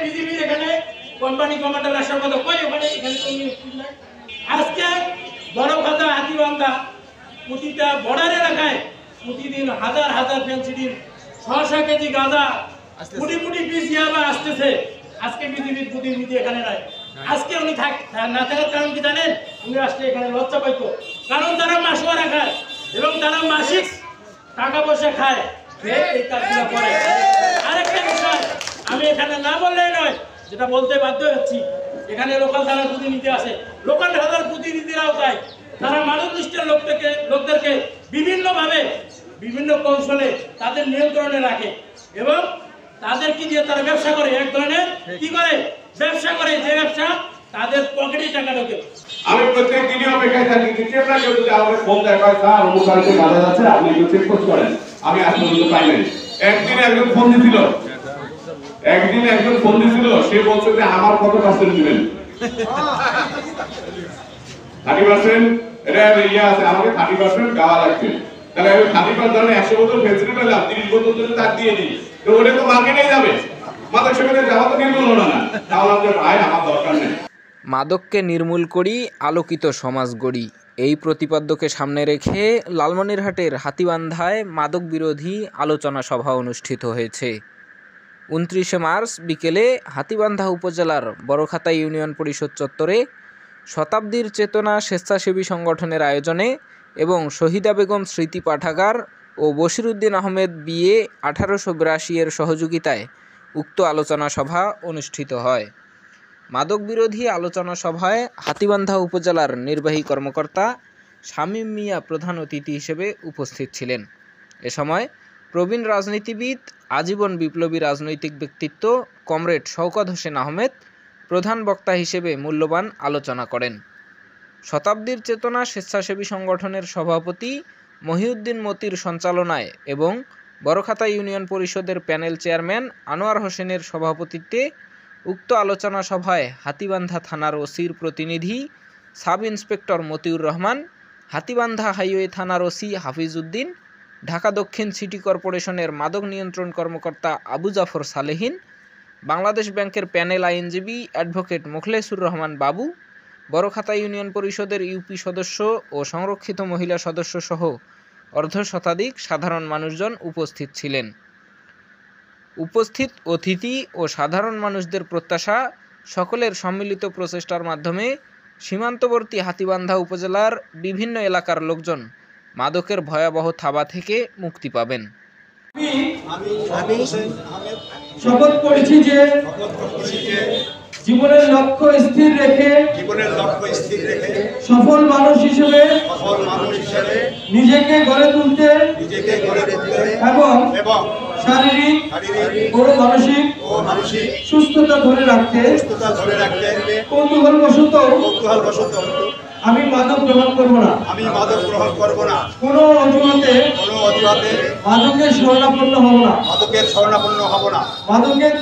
বিজেপির এখানে company commander আসার কথা কই ওখানে এখানে আজকে বড় কথা হাতিবান্ধা প্রতিটা বর্ডার এলাকায় প্রতিদিন হাজার হাজার ফেন্সিডিল 600 কেজি গাঁজা কোটি কোটি পিস ইয়াবা আসতেছে। আজকে বিজেপির প্রতিনিধি এখানে নাই, আজকে উনি না থাকার কারণ কি জানেন? উনি আসলে এখানে লজ্জা পাইতো, কারণ তারা মাসোয়ারা খায় এবং তারা মাসিক টাকা পয়সা খায়, এই কাজগুলো করে। আরেকটা বিষয় আমি এখানে না বললেই নয়, যেটা বলতে বাধ্য হচ্ছি, এখানে লোকাল থানার প্রতিনিধি আছে, লোকাল থানার প্রতিনিধিরাও তাই তারা মাদক লিস্টের লোকদেরকে বিভিন্নভাবে বিভিন্ন কৌশলে তাদের নিয়ন্ত্রণে রাখে এবং তাদের কি দিয়ে তারা ব্যবসা করে, এক ধরনের কি করে ব্যবসা করে, যে ব্যবসা তাদের পকেটে টাকা ঢোকে। আমি প্রত্যেক দিনই অপেক্ষায় থাকি যে কেবলা কেউ যদি আমাকে ফোন দেখায় স্যার অমুক বাড়িতে গাঁজা যাচ্ছে আপনি একটু চেক পোস্ট করেন, আমি আজ পর্যন্ত পাই নাই। একদিন একজন ফোন দিছিল, সে বলছে যে আমার কত পার্সেন্ট দিবেন, 30%, এটা ইয়ে আছে আমাকে 30% গাওয়া লাগবে, তাহলে আমি 30% 100 বোতল ফেন্সিডিল পেলাম, 30 বোতল যদি তার দিয়ে দিই তো ওটা তো মার্কেটে যাবে, মাদক সেবনে যাওয়া তো নির্মূল হলো না, তাহলে আমাদের ভাই আমার দরকার নেই। মাদককে নির্মূল করি, আলোকিত সমাজ গড়ি, এই প্রতিপাদ্যকে সামনে রেখে লালমনিরহাটের হাতিবান্ধায় মাদক বিরোধী আলোচনা সভা অনুষ্ঠিত হয়েছে। 29 মার্চ বিকেলে হাতিবান্ধা উপজেলার বড়খাতা ইউনিয়ন পরিষদ চত্বরে শতাব্দীর চেতনা স্বেচ্ছাসেবী সংগঠনের আয়োজনে এবং শহীদা বেগম স্মৃতি পাঠাগার ও বশিরউদ্দিন আহমেদ বিএ 1882 এর সহযোগিতায় উক্ত আলোচনা সভা অনুষ্ঠিত হয়। মাদক বিরোধী আলোচনা সভায় হাতিবান্ধা উপজেলার নির্বাহী কর্মকর্তা শামীম মিয়া প্রধান অতিথি হিসেবে উপস্থিত ছিলেন। এ সময় প্রবীণ রাজনীতিবিদ, আজীবন বিপ্লবী রাজনৈতিক ব্যক্তিত্ব কমরেড শওকত হোসেন আহমেদ প্রধান বক্তা হিসেবে মূল্যবান আলোচনা করেন। শতাব্দীর চেতনা স্বেচ্ছাসেবী সংগঠনের সভাপতি মহিউদ্দিন মতির সঞ্চালনায় এবং বড়খাতা ইউনিয়ন পরিষদের প্যানেল চেয়ারম্যান আনোয়ার হোসেনের সভাপতিত্বে উক্ত আলোচনা সভায় হাতিবান্ধা থানার ওসির প্রতিনিধি sub inspector Motiur Rahman, Hatibandha highway থানার ওসি হাফিজ উদ্দিন, ঢাকা দক্ষিণ সিটি কর্পোরেশনের মাদক নিয়ন্ত্রণ কর্মকর্তা আবু জাফর সালেহীন, বাংলাদেশ ব্যাংকের প্যানেল আইনজীবী অ্যাডভোকেট মোখলেসুর রহমান বাবু, বড়খাতা ইউনিয়ন পরিষদের ইউপি সদস্য ও সংরক্ষিত মহিলা সদস্য সহ অর্ধশতাধিক সাধারণ মানুষজন উপস্থিত ছিলেন। উপস্থিত অতিথি ও সাধারণ মানুষদের প্রত্যাশা সকলের সম্মিলিত প্রচেষ্টার মাধ্যমে সীমান্তবর্তী হাতিবান্ধা উপজেলার বিভিন্ন এলাকার লোকজন মাদকের ভয়াবহ থাবা থেকে মুক্তি পাবেন। আমি শপথ করছি যে জীবনের লক্ষ্য স্থির রেখে সফল মানুষ হিসেবে নিজেকে গড়ে তুলতে এবং শারীরিক ও মানসিক সুস্থতা ধরে রাখতে কৌতূহলবশত আমি মাদক গ্রহণ করব না, কোনো অজুহাতে মাদকের শরণাপন্ন হব না, মাদকের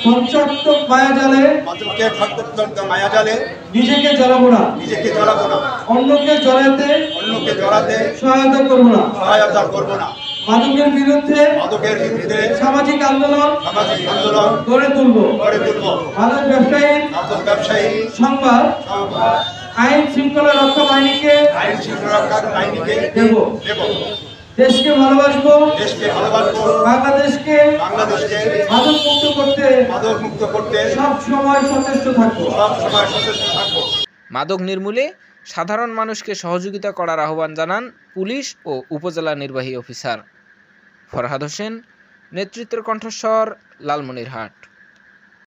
ধ্বংসাত্মক মায়াজালে নিজেকে জড়াবো না, অন্যকে জড়াতে সহায়তা করব না, মাদকের বিরুদ্ধে সামাজিক আন্দোলন গড়ে তুলব, মাদক ব্যবসায়ী সংবাদ আইন শৃঙ্খলা রক্ষা বাহিনীকে দেব, দেশকে ভালোবাসবো, বাংলাদেশকে মাদক মুক্ত করতে সব সময় সচেষ্ট থাকবো। মাদক নির্মূলে সাধারণ মানুষকে সহযোগিতা করার আহ্বান জানান পুলিশ ও উপজেলা নির্বাহী অফিসার। ফরহাদ হোসেন, নেতৃত্বের কণ্ঠস্বর, লালমনিরহাট।